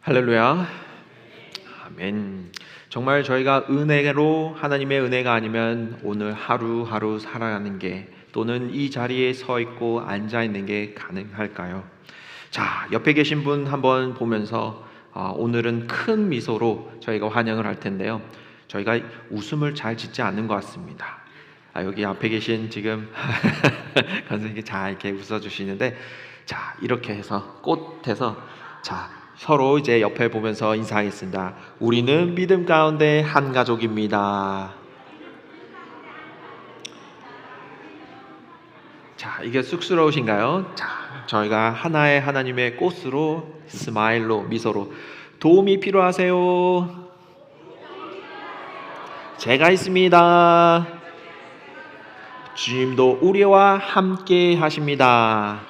할렐루야. 아멘. 정말 저희가 은혜로 하나님의 은혜가 아니면 오늘 하루하루 살아가는 게 또는 이 자리에 서 있고 앉아 있는 게 가능할까요? 자, 옆에 계신 분 한번 보면서 오늘은 큰 미소로 저희가 환영을 할 텐데요. 저희가 웃음을 잘 짓지 않는 것 같습니다. 여기 앞에 계신 지금 선생님이 잘 이렇게 웃어주시는데, 자, 이렇게 해서 꽃에서 자, 서로 이제 옆에 보면서 인사하겠습니다. 우리는 믿음 가운데 한 가족입니다. 자, 이게 쑥스러우신가요? 자, 저희가 하나의 하나님의 꽃으로 스마일로 미소로 도움이 필요하세요? 제가 있습니다. 주님도 우리와 함께 하십니다.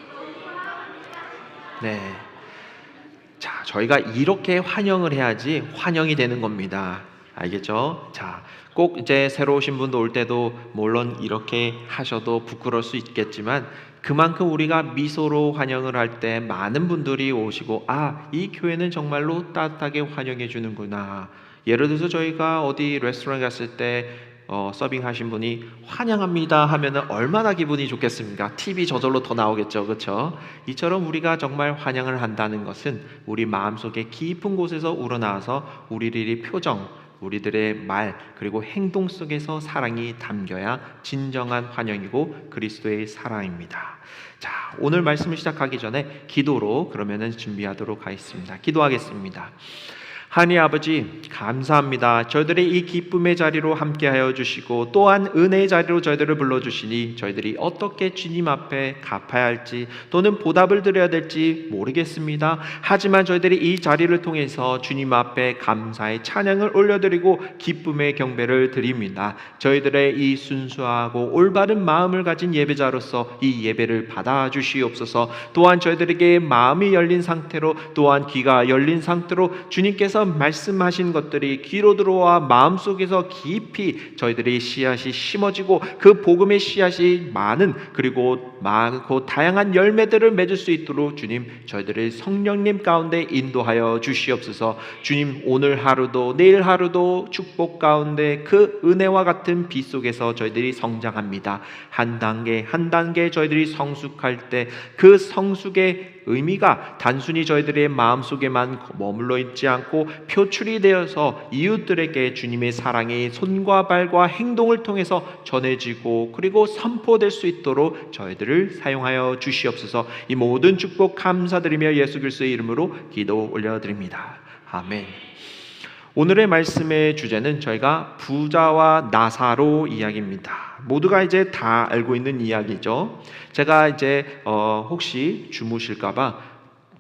네. 자, 저희가 이렇게 환영을 해야지 환영이 되는 겁니다. 알겠죠? 자, 꼭 이제 새로 오신 분도 올 때도 물론 이렇게 하셔도 부끄러울 수 있겠지만 그만큼 우리가 미소로 환영을 할 때 많은 분들이 오시고 이 교회는 정말로 따뜻하게 환영해 주는구나. 예를 들어서 저희가 어디 레스토랑 갔을 때 서빙하신 분이 환영합니다 하면은 얼마나 기분이 좋겠습니까? TV 저절로 더 나오겠죠, 그렇죠? 이처럼 우리가 정말 환영을 한다는 것은 우리 마음속에 깊은 곳에서 우러나와서 우리들의 표정, 우리들의 말 그리고 행동 속에서 사랑이 담겨야 진정한 환영이고 그리스도의 사랑입니다. 자, 오늘 말씀을 시작하기 전에 기도로 그러면은 준비하도록 하겠습니다. 기도하겠습니다. 하나님 아버지 감사합니다. 저희들의 이 기쁨의 자리로 함께하여 주시고 또한 은혜의 자리로 저희들을 불러주시니 저희들이 어떻게 주님 앞에 갚아야 할지 또는 보답을 드려야 될지 모르겠습니다. 하지만 저희들이 이 자리를 통해서 주님 앞에 감사의 찬양을 올려드리고 기쁨의 경배를 드립니다. 저희들의 이 순수하고 올바른 마음을 가진 예배자로서 이 예배를 받아주시옵소서. 또한 저희들에게 마음이 열린 상태로 또한 귀가 열린 상태로 주님께서 말씀하신 것들이 귀로 들어와 마음속에서 깊이 저희들의 씨앗이 심어지고 그 복음의 씨앗이 많은 그리고 많고 다양한 열매들을 맺을 수 있도록 주님 저희들의 성령님 가운데 인도하여 주시옵소서. 주님 오늘 하루도 내일 하루도 축복 가운데 그 은혜와 같은 빛 속에서 저희들이 성장합니다. 한 단계 한 단계 저희들이 성숙할 때 그 성숙의 의미가 단순히 저희들의 마음속에만 머물러 있지 않고 표출이 되어서 이웃들에게 주님의 사랑이 손과 발과 행동을 통해서 전해지고 그리고 선포될 수 있도록 저희들을 사용하여 주시옵소서. 이 모든 축복 감사드리며 예수 그리스도의 이름으로 기도 올려드립니다. 아멘. 오늘의 말씀의 주제는 저희가 부자와 나사로 이야기입니다. 모두가 이제 다 알고 있는 이야기죠. 제가 이제 혹시 주무실까봐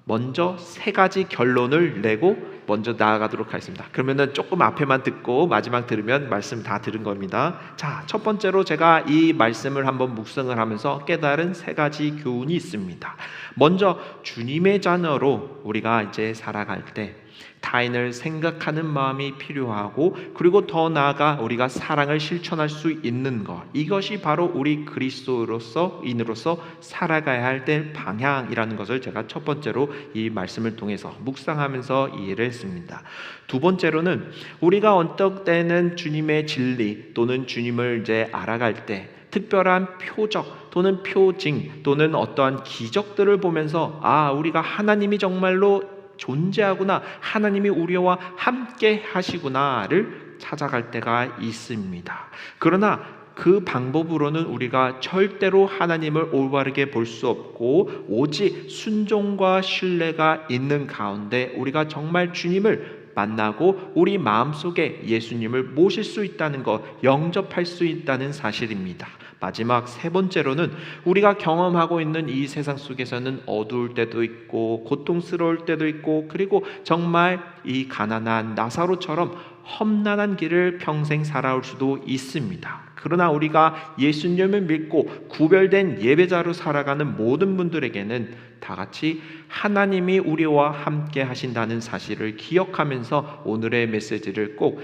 먼저 세 가지 결론을 내고 먼저 나아가도록 하겠습니다. 그러면은 조금 앞에만 듣고 마지막 들으면 말씀 다 들은 겁니다. 자, 첫 번째로 제가 이 말씀을 한번 묵상을 하면서 깨달은 세 가지 교훈이 있습니다. 먼저 주님의 자녀로 우리가 이제 살아갈 때 타인을 생각하는 마음이 필요하고 그리고 더 나아가 우리가 사랑을 실천할 수 있는 것, 이것이 바로 우리 그리스도인으로서 살아가야 할 때 방향이라는 것을 제가 첫 번째로 이 말씀을 통해서 묵상하면서 이해를 했습니다. 두 번째로는 우리가 어떤 때는 주님의 진리 또는 주님을 이제 알아갈 때 특별한 표적 또는 표징 또는 어떠한 기적들을 보면서 우리가 하나님이 정말로 존재하구나, 하나님이 우리와 함께 하시구나를 찾아갈 때가 있습니다. 그러나 그 방법으로는 우리가 절대로 하나님을 올바르게 볼 수 없고 오직 순종과 신뢰가 있는 가운데 우리가 정말 주님을 만나고 우리 마음속에 예수님을 모실 수 있다는 것, 영접할 수 있다는 사실입니다. 마지막 세 번째로는 우리가 경험하고 있는 이 세상 속에서는 어두울 때도 있고 고통스러울 때도 있고 그리고 정말 이 가난한 나사로처럼 험난한 길을 평생 살아올 수도 있습니다. 그러나 우리가 예수님을 믿고 구별된 예배자로 살아가는 모든 분들에게는 다 같이 하나님이 우리와 함께 하신다는 사실을 기억하면서 오늘의 메시지를 꼭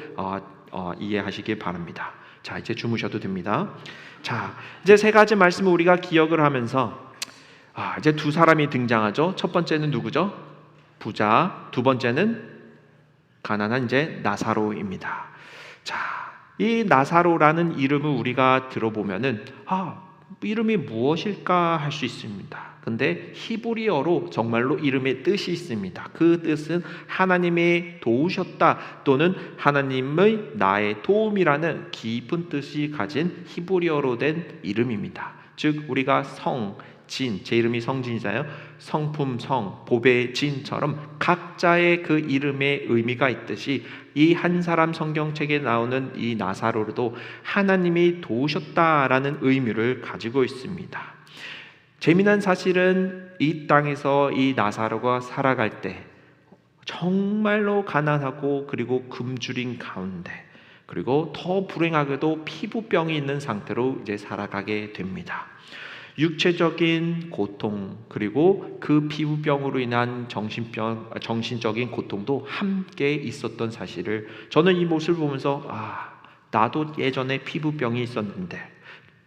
이해하시길 바랍니다. 자, 이제 주무셔도 됩니다. 자, 이제 세 가지 말씀을 우리가 기억을 하면서 이제 두 사람이 등장하죠. 첫 번째는 누구죠? 부자, 두 번째는 가난한 이제 나사로입니다. 자, 이 나사로라는 이름을 우리가 들어보면은 이름이 무엇일까 할 수 있습니다. 근데 히브리어로 정말로 이름의 뜻이 있습니다. 그 뜻은 하나님의 도우셨다 또는 하나님의 나의 도움이라는 깊은 뜻이 가진 히브리어로 된 이름입니다. 즉 우리가 제 이름이 성진이잖아요. 성품 성, 보배 진처럼 각자의 그 이름의 의미가 있듯이 이 한 사람 성경책에 나오는 이 나사로도 하나님이 도우셨다라는 의미를 가지고 있습니다. 재미난 사실은 이 땅에서 이 나사로가 살아갈 때 정말로 가난하고 그리고 굶주린 가운데 그리고 더 불행하게도 피부병이 있는 상태로 이제 살아가게 됩니다. 육체적인 고통 그리고 그 피부병으로 인한 정신적인 고통도 함께 있었던 사실을 저는 이 모습을 보면서 나도 예전에 피부병이 있었는데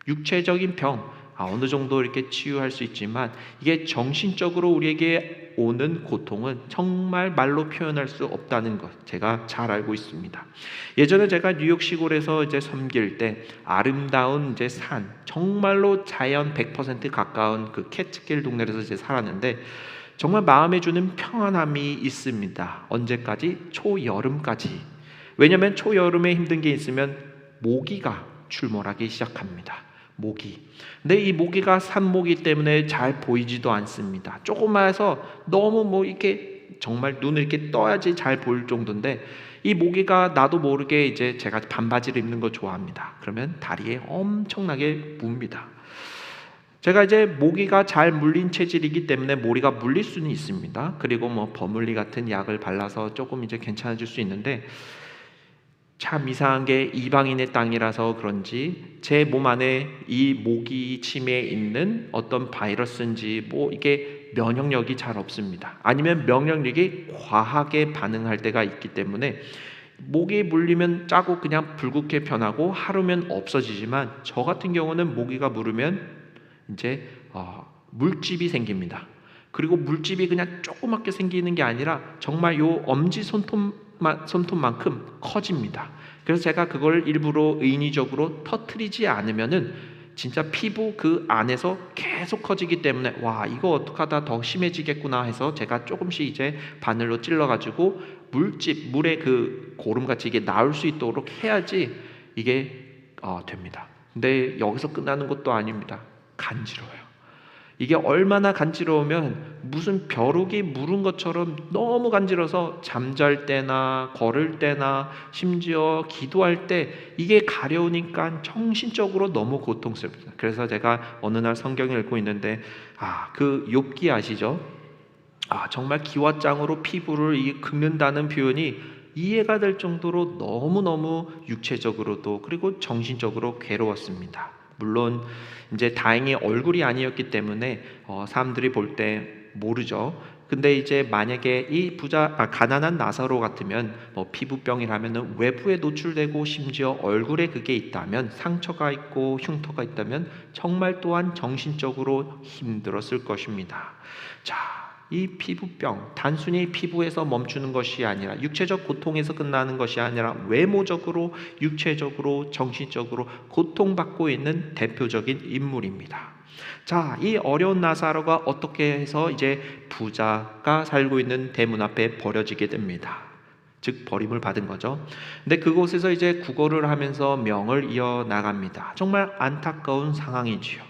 육체적인 병 어느 정도 이렇게 치유할 수 있지만 이게 정신적으로 우리에게 오는 고통은 정말 말로 표현할 수 없다는 것 제가 잘 알고 있습니다. 예전에 제가 뉴욕 시골에서 이제 섬길 때 아름다운 이제 산 정말로 자연 100% 가까운 그 캐츠길 동네에서 이제 살았는데 정말 마음에 주는 평안함이 있습니다. 언제까지? 초여름까지. 왜냐하면 초여름에 힘든 게 있으면 모기가 출몰하기 시작합니다. 모기. 근데 이 모기가 산모기 때문에 잘 보이지도 않습니다. 조그마해서 너무 이렇게 정말 눈을 이렇게 떠야지 잘 보일 정도인데 이 모기가 나도 모르게 이제 제가 반바지를 입는 거 좋아합니다. 그러면 다리에 엄청나게 뭅니다. 제가 이제 모기가 잘 물린 체질이기 때문에 모기가 물릴 수는 있습니다. 그리고 버물리 같은 약을 발라서 조금 이제 괜찮아질 수 있는데 참 이상한 게 이방인의 땅이라서 그런지 제 몸 안에 이 모기 침에 있는 어떤 바이러스인지 이게 면역력이 잘 없습니다. 아니면 면역력이 과하게 반응할 때가 있기 때문에 모기에 물리면 짜고 그냥 붉게 변하고 하루면 없어지지만 저 같은 경우는 모기가 물으면 이제 물집이 생깁니다. 그리고 물집이 그냥 조그맣게 생기는 게 아니라 정말 요 엄지 손톱만큼 커집니다. 그래서 제가 그걸 일부러 인위적으로 터트리지 않으면은 진짜 피부 그 안에서 계속 커지기 때문에 이거 어떡하다 더 심해지겠구나 해서 제가 조금씩 이제 바늘로 찔러가지고 물의 그 고름같이 이게 나올 수 있도록 해야지 이게 됩니다. 근데 여기서 끝나는 것도 아닙니다. 간지러워요. 이게 얼마나 간지러우면 무슨 벼룩이 물은 것처럼 너무 간지러서 잠잘 때나 걸을 때나 심지어 기도할 때 이게 가려우니까 정신적으로 너무 고통스럽습니다. 그래서 제가 어느 날 성경을 읽고 있는데 그 욥기 아시죠? 정말 기와장으로 피부를 긁는다는 표현이 이해가 될 정도로 너무너무 육체적으로도 그리고 정신적으로 괴로웠습니다. 물론 이제 다행히 얼굴이 아니었기 때문에 사람들이 볼 때 모르죠. 근데 이제 만약에 이 가난한 나사로 같으면 피부병이라면 외부에 노출되고 심지어 얼굴에 그게 있다면 상처가 있고 흉터가 있다면 정말 또한 정신적으로 힘들었을 것입니다. 이 피부병 단순히 피부에서 멈추는 것이 아니라 육체적 고통에서 끝나는 것이 아니라 외모적으로 육체적으로 정신적으로 고통받고 있는 대표적인 인물입니다. 이 어려운 나사로가 어떻게 해서 이제 부자가 살고 있는 대문 앞에 버려지게 됩니다. 즉 버림을 받은 거죠. 근데 그곳에서 이제 구걸을 하면서 명을 이어나갑니다. 정말 안타까운 상황이지요.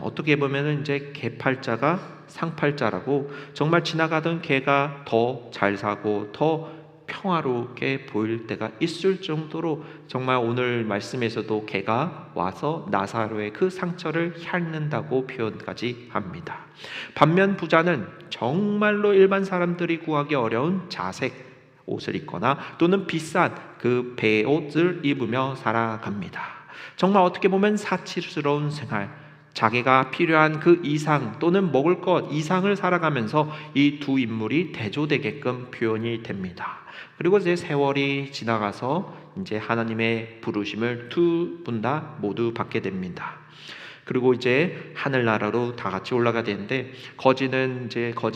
어떻게 보면은 이제 개팔자가 상팔자라고 정말 지나가던 개가 더 잘 사고 더 평화롭게 보일 때가 있을 정도로 정말 오늘 말씀에서도 개가 와서 나사로의 그 상처를 핥는다고 표현까지 합니다. 반면 부자는 정말로 일반 사람들이 구하기 어려운 자색 옷을 입거나 또는 비싼 그 베옷을 입으며 살아갑니다. 정말 어떻게 보면 사치스러운 생활, 자기가 필요한 그 이상 또는 먹을 것 이상을 살아가면서 이 두 인물이 대조되게끔 표현이 됩니다. 그리고 이제 세월이 지나가서 이제 하나님의 부르심을 두 분 다 모두 받게 됩니다. 그리고 이제 하늘나라로 다 같이 올라가 되는데, 거지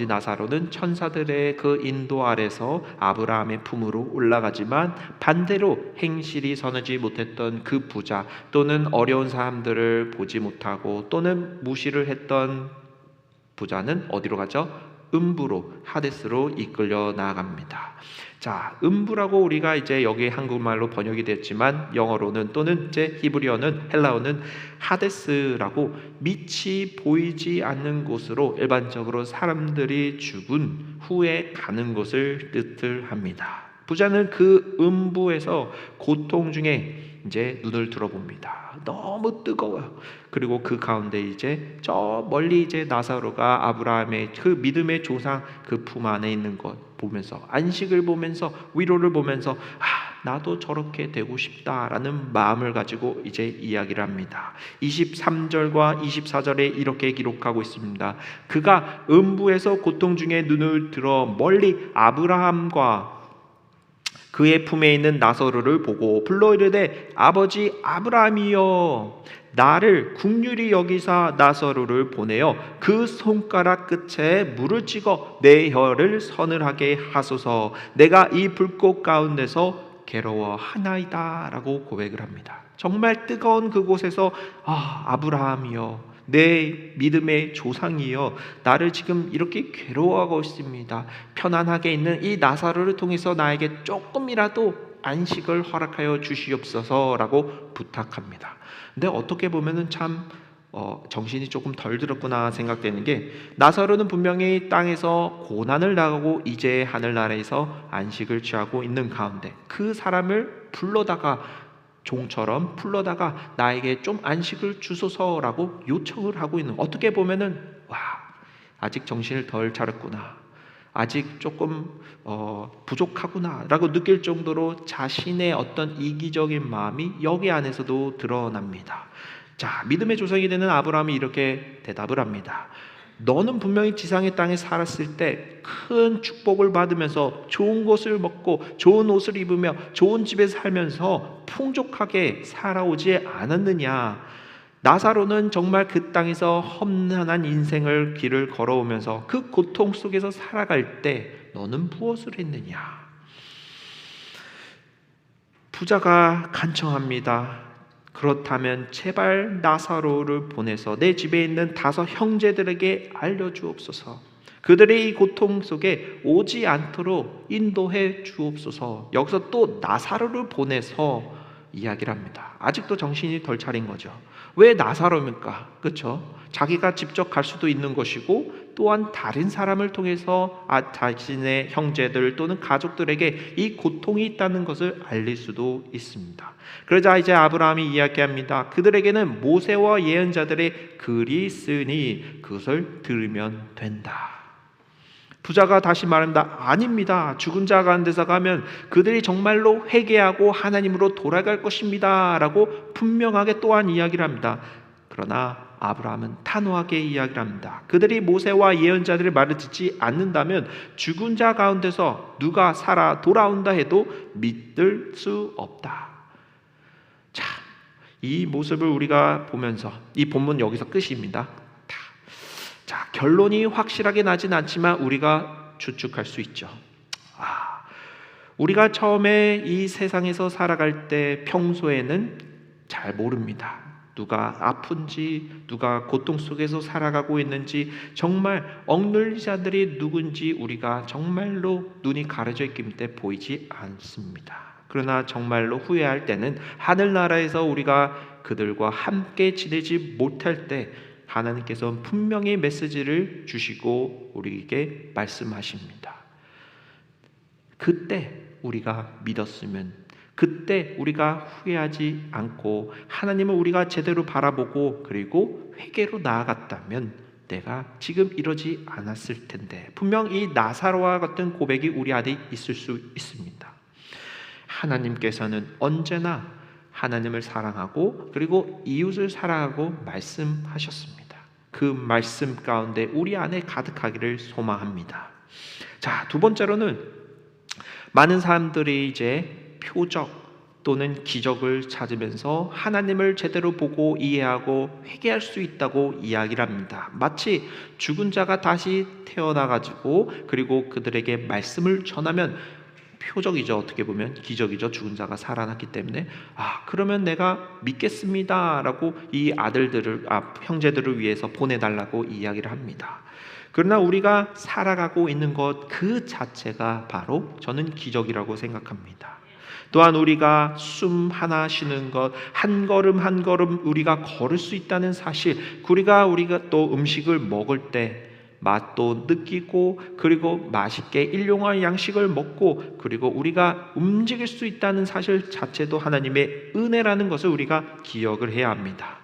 나사로는 천사들의 그 인도 아래서 아브라함의 품으로 올라가지만, 반대로 행실이 선하지 못했던 그 부자 또는 어려운 사람들을 보지 못하고 또는 무시를 했던 부자는 어디로 가죠? 음부로, 하데스로 이끌려 나아갑니다. 자, 음부라고 우리가 이제 여기 한국말로 번역이 됐지만, 영어로는 또는 이제 히브리어는, 헬라어는 하데스라고 빛이 보이지 않는 곳으로 일반적으로 사람들이 죽은 후에 가는 곳을 뜻을 합니다. 부자는 그 음부에서 고통 중에 이제 눈을 들어봅니다. 너무 뜨거워요. 그리고 그 가운데 이제 저 멀리 이제 나사로가 아브라함의 그 믿음의 조상 그 품 안에 있는 것 보면서, 안식을 보면서, 위로를 보면서 나도 저렇게 되고 싶다라는 마음을 가지고 이제 이야기를 합니다. 23절과 24절에 이렇게 기록하고 있습니다. 그가 음부에서 고통 중에 눈을 들어 멀리 아브라함과 그의 품에 있는 나사로를 보고 불러 이르되 아버지 아브라함이여, 나를 긍휼히 여기사 나사로를 보내어 그 손가락 끝에 물을 찍어 내 혀를 서늘하게 하소서, 내가 이 불꽃 가운데서 괴로워하나이다 라고 고백을 합니다. 정말 뜨거운 그곳에서 아브라함이여, 내 믿음의 조상이여, 나를 지금 이렇게 괴로워하고 있습니다. 편안하게 있는 이 나사로를 통해서 나에게 조금이라도 안식을 허락하여 주시옵소서라고 부탁합니다. 근데 어떻게 보면은 참 정신이 조금 덜 들었구나 생각되는 게, 나사로는 분명히 땅에서 고난을 당하고 이제 하늘나라에서 안식을 취하고 있는 가운데 그 사람을 종처럼 불러다가 나에게 좀 안식을 주소서라고 요청을 하고 있는, 어떻게 보면은 아직 정신을 덜 차렸구나, 아직 조금 부족하구나 라고 느낄 정도로 자신의 어떤 이기적인 마음이 여기 안에서도 드러납니다. 자, 믿음의 조상이 되는 아브라함이 이렇게 대답을 합니다. 너는 분명히 지상의 땅에 살았을 때 큰 축복을 받으면서 좋은 것을 먹고 좋은 옷을 입으며 좋은 집에 살면서 풍족하게 살아오지 않았느냐? 나사로는 정말 그 땅에서 험난한 인생을 길을 걸어오면서 그 고통 속에서 살아갈 때 너는 무엇을 했느냐? 부자가 간청합니다. 그렇다면 제발 나사로를 보내서 내 집에 있는 5 형제들에게 알려주옵소서. 그들의 이 고통 속에 오지 않도록 인도해 주옵소서. 여기서 또 나사로를 보내서 이야기를 합니다. 아직도 정신이 덜 차린 거죠. 왜 나사로입니까? 그렇죠? 자기가 직접 갈 수도 있는 것이고, 또한 다른 사람을 통해서 자신의 형제들 또는 가족들에게 이 고통이 있다는 것을 알릴 수도 있습니다. 그러자 이제 아브라함이 이야기합니다. 그들에게는 모세와 예언자들의 글이 있으니 그것을 들으면 된다. 부자가 다시 말합니다. 아닙니다. 죽은 자 가운데서 가면 그들이 정말로 회개하고 하나님으로 돌아갈 것입니다 라고 분명하게 또한 이야기를 합니다. 그러나 아브라함은 단호하게 이야기를 합니다. 그들이 모세와 예언자들의 말을 듣지 않는다면 죽은 자 가운데서 누가 살아 돌아온다 해도 믿을 수 없다. 자, 이 모습을 우리가 보면서, 이 본문 여기서 끝입니다. 자, 결론이 확실하게 나진 않지만 우리가 추측할 수 있죠. 우리가 처음에 이 세상에서 살아갈 때 평소에는 잘 모릅니다. 누가 아픈지, 누가 고통 속에서 살아가고 있는지, 정말 억눌리자들이 누군지 우리가 정말로 눈이 가려져 있기 때문에 보이지 않습니다. 그러나 정말로 후회할 때는 하늘나라에서 우리가 그들과 함께 지내지 못할 때 하나님께서 분명히 메시지를 주시고 우리에게 말씀하십니다. 그때 우리가 믿었으면, 그때 우리가 후회하지 않고 하나님을 우리가 제대로 바라보고 그리고 회개로 나아갔다면 내가 지금 이러지 않았을 텐데, 분명 이 나사로와 같은 고백이 우리 안에 있을 수 있습니다. 하나님께서는 언제나 하나님을 사랑하고 그리고 이웃을 사랑하고 말씀하셨습니다. 그 말씀 가운데 우리 안에 가득하기를 소망합니다. 자, 2번째로는 많은 사람들이 이제 표적, 또는 기적을 찾으면서 하나님을 제대로 보고 이해하고 회개할 수 있다고 이야기를 합니다. 마치 죽은 자가 다시 태어나가지고 그리고 그들에게 말씀을 전하면 표적이죠. 어떻게 보면 기적이죠. 죽은 자가 살아났기 때문에 그러면 내가 믿겠습니다라고 이 아들들을 형제들을 위해서 보내달라고 이야기를 합니다. 그러나 우리가 살아가고 있는 것 그 자체가 바로 저는 기적이라고 생각합니다. 또한 우리가 숨 하나 쉬는 것, 한 걸음 한 걸음 우리가 걸을 수 있다는 사실, 우리가 또 음식을 먹을 때 맛도 느끼고 그리고 맛있게 일용할 양식을 먹고 그리고 우리가 움직일 수 있다는 사실 자체도 하나님의 은혜라는 것을 우리가 기억을 해야 합니다.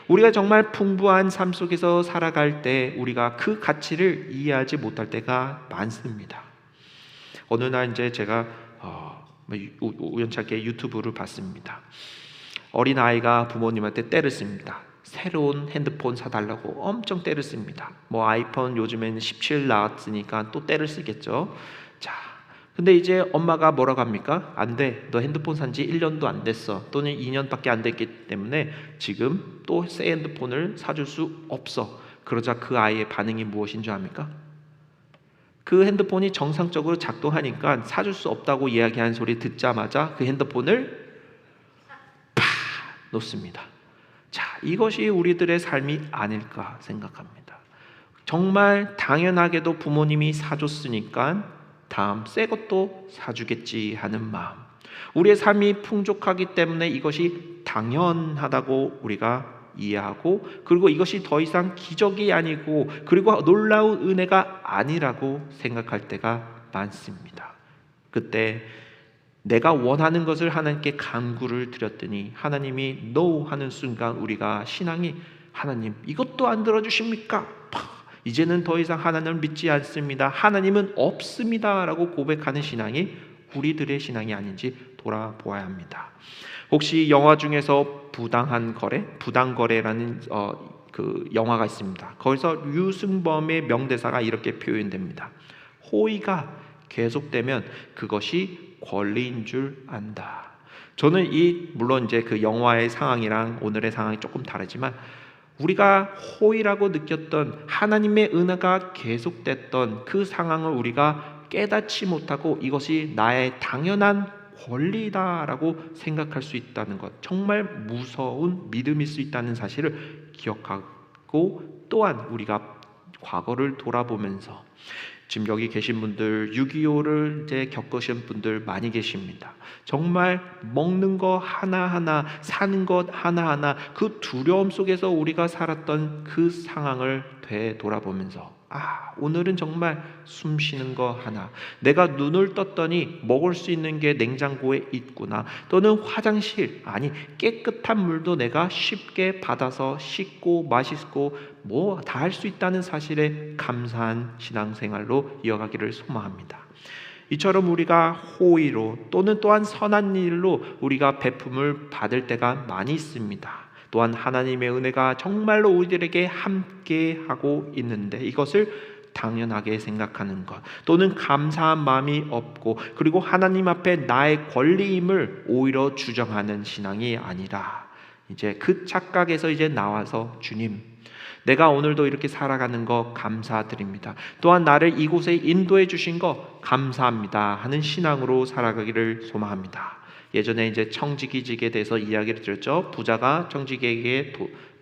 우리가 정말 풍부한 삶 속에서 살아갈 때 우리가 그 가치를 이해하지 못할 때가 많습니다. 어느 날 이제 제가 우연찮게 유튜브를 봤습니다. 어린아이가 부모님한테 떼를 씁니다. 새로운 핸드폰 사달라고 엄청 떼를 씁니다. 아이폰 요즘에는 17 나왔으니까 또 떼를 쓰겠죠. 자, 근데 이제 엄마가 뭐라고 합니까? 안 돼. 너 핸드폰 산 지 1년도 안 됐어. 또는 2년밖에 안 됐기 때문에 지금 또 새 핸드폰을 사줄 수 없어. 그러자 그 아이의 반응이 무엇인 줄 압니까? 그 핸드폰이 정상적으로 작동하니까 사줄 수 없다고 이야기한 소리 듣자마자 그 핸드폰을 놓습니다. 자, 이것이 우리들의 삶이 아닐까 생각합니다. 정말 당연하게도 부모님이 사줬으니까 다음 새 것도 사주겠지 하는 마음. 우리의 삶이 풍족하기 때문에 이것이 당연하다고 우리가 이해하고 그리고 이것이 더 이상 기적이 아니고 그리고 놀라운 은혜가 아니라고 생각할 때가 많습니다. 그때 내가 원하는 것을 하나님께 간구를 드렸더니 하나님이 NO 하는 순간 우리가 신앙이 하나님 이것도 안 들어주십니까? 이제는 더 이상 하나님을 믿지 않습니다. 하나님은 없습니다 라고 고백하는 신앙이 우리들의 신앙이 아닌지 돌아보아야 합니다. 혹시 영화 중에서 부당거래라는 그 영화가 있습니다. 거기서 유승범의 명대사가 이렇게 표현됩니다. 호의가 계속되면 그것이 권리인 줄 안다. 저는 물론 이제 그 영화의 상황이랑 오늘의 상황이 조금 다르지만 우리가 호의라고 느꼈던 하나님의 은혜가 계속됐던 그 상황을 우리가 깨닫지 못하고 이것이 나의 당연한 권리다라고 생각할 수 있다는 것, 정말 무서운 믿음일 수 있다는 사실을 기억하고 또한 우리가 과거를 돌아보면서 지금 여기 계신 분들 6.25를 이제 겪으신 분들 많이 계십니다. 정말 먹는 거 하나하나 사는 것 하나하나 그 두려움 속에서 우리가 살았던 그 상황을 되돌아보면서 오늘은 정말 숨 쉬는 거 하나, 내가 눈을 떴더니 먹을 수 있는 게 냉장고에 있구나, 또는 화장실 깨끗한 물도 내가 쉽게 받아서 씻고 마시고 다 할 수 있다는 사실에 감사한 신앙생활로 이어가기를 소망합니다. 이처럼 우리가 호의로 또한 선한 일로 우리가 베품을 받을 때가 많이 있습니다. 또한 하나님의 은혜가 정말로 우리들에게 함께하고 있는데 이것을 당연하게 생각하는 것, 또는 감사한 마음이 없고 그리고 하나님 앞에 나의 권리임을 오히려 주장하는 신앙이 아니라 이제 그 착각에서 이제 나와서 주님, 내가 오늘도 이렇게 살아가는 거 감사드립니다. 또한 나를 이곳에 인도해 주신 거 감사합니다 하는 신앙으로 살아가기를 소망합니다. 예전에 이제 청지기직에 대해서 이야기를 드렸죠. 부자가 청지기에게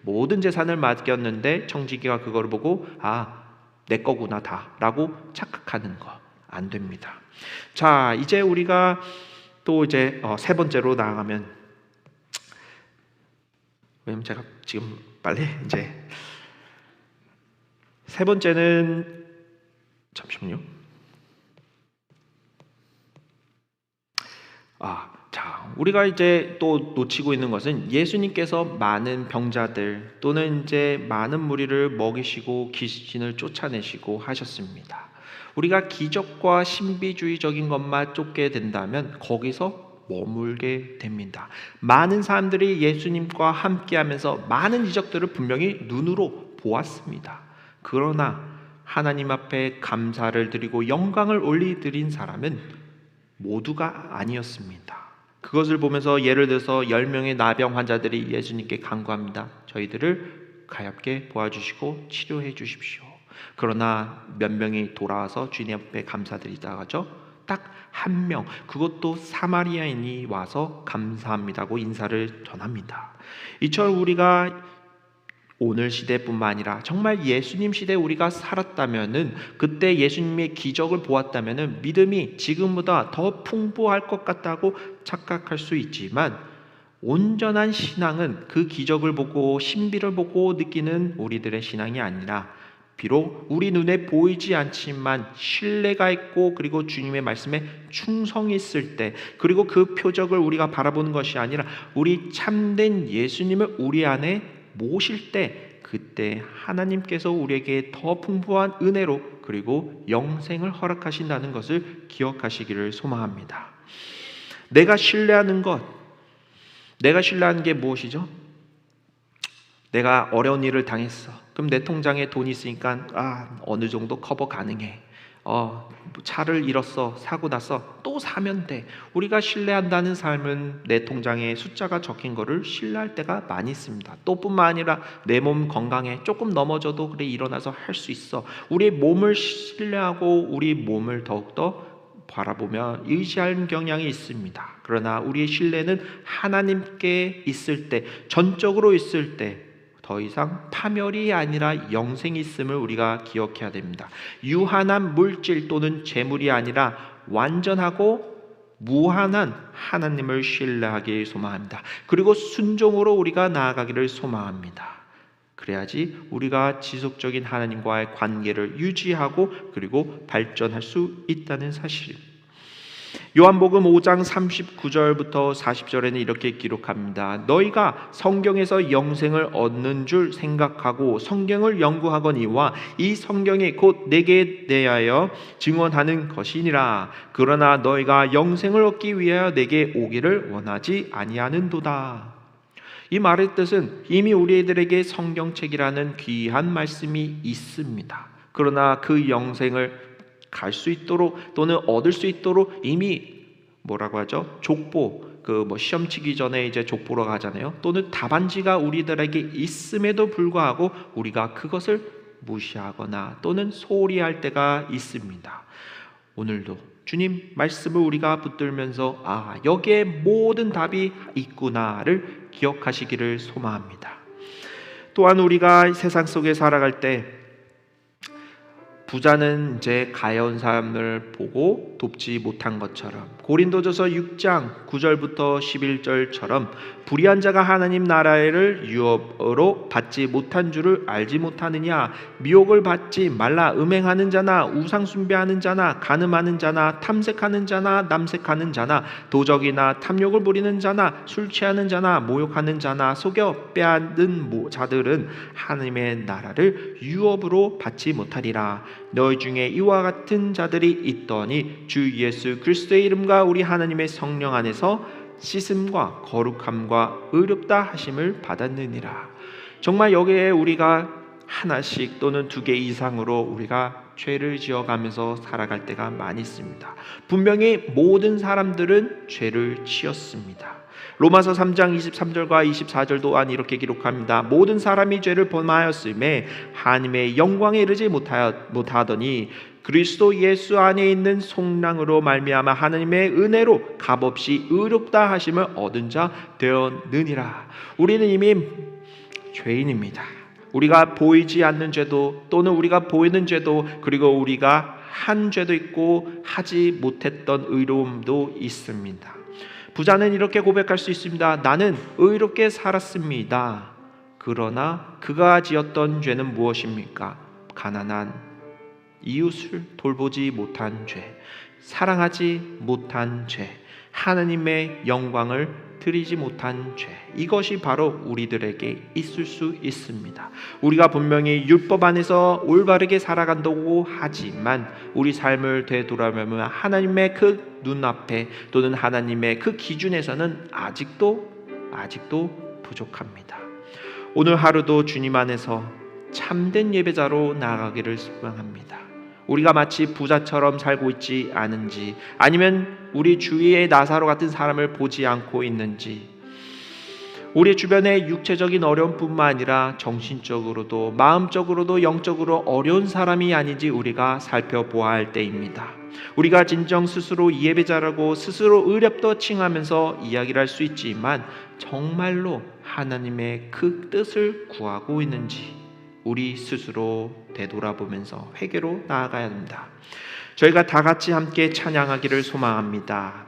모든 재산을 맡겼는데 청지기가 그걸 보고 내 거구나 다라고 착각하는 거 안 됩니다. 자, 이제 우리가 또 이제 세 번째로 나아가면, 왜냐면 제가 지금 빨리 이제 세 번째는 잠시만요. 자, 우리가 이제 또 놓치고 있는 것은 예수님께서 많은 병자들 또는 이제 많은 무리를 먹이시고 귀신을 쫓아내시고 하셨습니다. 우리가 기적과 신비주의적인 것만 쫓게 된다면 거기서 머물게 됩니다. 많은 사람들이 예수님과 함께하면서 많은 이적들을 분명히 눈으로 보았습니다. 그러나 하나님 앞에 감사를 드리고 영광을 올리드린 사람은 모두가 아니었습니다. 그것을 보면서 예를 들어서 10명의 나병 환자들이 예수님께 간구합니다. 저희들을 가엾게 도와주시고 치료해 주십시오. 그러나 몇 명이 돌아와서 주님 앞에 감사드리다가죠, 딱 한 명, 그것도 사마리아인이 와서 감사합니다고 인사를 전합니다. 이처럼 우리가 오늘 시대뿐만 아니라 정말 예수님 시대에 우리가 살았다면은, 그때 예수님의 기적을 보았다면은 믿음이 지금보다 더 풍부할 것 같다고 착각할 수 있지만, 온전한 신앙은 그 기적을 보고 신비를 보고 느끼는 우리들의 신앙이 아니라, 비록 우리 눈에 보이지 않지만 신뢰가 있고 그리고 주님의 말씀에 충성이 있을 때, 그리고 그 표적을 우리가 바라보는 것이 아니라 우리 참된 예수님을 우리 안에 모실 때, 그때 하나님께서 우리에게 더 풍부한 은혜로 그리고 영생을 허락하신다는 것을 기억하시기를 소망합니다. 내가 신뢰하는 게 무엇이죠? 내가 어려운 일을 당했어. 그럼 내 통장에 돈이 있으니까 어느 정도 커버 가능해. 차를 잃었어. 사고 났어. 또 사면 돼. 우리가 신뢰한다는 삶은 내 통장에 숫자가 적힌 거를 신뢰할 때가 많이 있습니다. 또 뿐만 아니라 내 몸 건강해. 조금 넘어져도 그래, 일어나서 할 수 있어. 우리 몸을 신뢰하고 우리 몸을 더욱더 바라보며 의지하는 경향이 있습니다. 그러나 우리의 신뢰는 하나님께 있을 때, 전적으로 있을 때 더 이상 파멸이 아니라 영생이 있음을 우리가 기억해야 됩니다. 유한한 물질 또는 재물이 아니라 완전하고 무한한 하나님을 신뢰하길 소망합니다. 그리고 순종으로 우리가 나아가기를 소망합니다. 그래야지 우리가 지속적인 하나님과의 관계를 유지하고 그리고 발전할 수 있다는 사실. 요한복음 5장 39절부터 40절에는 이렇게 기록합니다. 너희가 성경에서 영생을 얻는 줄 생각하고 성경을 연구하거니와 이 성경이 곧 내게 대하여 증언하는 것이니라. 그러나 너희가 영생을 얻기 위하여 내게 오기를 원하지 아니하는도다. 이 말의 뜻은 이미 우리들에게 성경책이라는 귀한 말씀이 있습니다. 그러나 그 영생을 갈 수 있도록 또는 얻을 수 있도록 이미 뭐라고 하죠? 족보, 시험 치기 전에 이제 족보로 가잖아요. 또는 답안지가 우리들에게 있음에도 불구하고 우리가 그것을 무시하거나 또는 소홀히 할 때가 있습니다. 오늘도 주님 말씀을 우리가 붙들면서 여기에 모든 답이 있구나를 기억하시기를 소망합니다. 또한 우리가 세상 속에 살아갈 때 부자는 이제 가여운 사람을 보고 돕지 못한 것처럼, 고린도전서 6장 9절부터 11절처럼 불의한 자가 하나님 나라를 유업으로 받지 못한 줄을 알지 못하느냐. 미혹을 받지 말라. 음행하는 자나 우상 숭배하는 자나 간음하는 자나 탐색하는 자나 남색하는 자나 도적이나 탐욕을 부리는 자나 술 취하는 자나 모욕하는 자나 속여 빼앗는 자들은 하나님의 나라를 유업으로 받지 못하리라. 너희 중에 이와 같은 자들이 있더니 주 예수 그리스도의 이름과 우리 하나님의 성령 안에서 씻음과 거룩함과 의롭다 하심을 받았느니라. 정말 여기에 우리가 하나씩 또는 2개 이상으로 우리가 죄를 지어가면서 살아갈 때가 많이 있습니다. 분명히 모든 사람들은 죄를 지었습니다. 로마서 3장 23절과 24절 또한 이렇게 기록합니다. 모든 사람이 죄를 범하였음에 하나님의 영광에 이르지 못하더니 그리스도 예수 안에 있는 속량으로 말미암아 하나님의 은혜로 값없이 의롭다 하심을 얻은 자 되었느니라. 우리는 이미 죄인입니다. 우리가 보이지 않는 죄도 또는 우리가 보이는 죄도, 그리고 우리가 한 죄도 있고 하지 못했던 의로움도 있습니다. 부자는 이렇게 고백할 수 있습니다. 나는 의롭게 살았습니다. 그러나 그가 지었던 죄는 무엇입니까? 가난한 이웃을 돌보지 못한 죄, 사랑하지 못한 죄, 하나님의 영광을 드리지 못한 죄. 이것이 바로 우리들에게 있을 수 있습니다. 우리가 분명히 율법 안에서 올바르게 살아간다고 하지만 우리 삶을 되돌아보면 하나님의 그 눈앞에 또는 하나님의 그 기준에서는 아직도 부족합니다. 오늘 하루도 주님 안에서 참된 예배자로 나아가기를 소망합니다. 우리가 마치 부자처럼 살고 있지 않은지, 아니면 우리 주위에 나사로 같은 사람을 보지 않고 있는지, 우리 주변에 육체적인 어려움뿐만 아니라 정신적으로도 마음적으로도 영적으로 어려운 사람이 아닌지 우리가 살펴보아야 할 때입니다. 우리가 진정 스스로 예배자라고 스스로 의롭다 칭하면서 이야기를 할 수 있지만 정말로 하나님의 그 뜻을 구하고 있는지 우리 스스로 되돌아보면서 회개로 나아가야 합니다. 저희가 다 같이 함께 찬양하기를 소망합니다.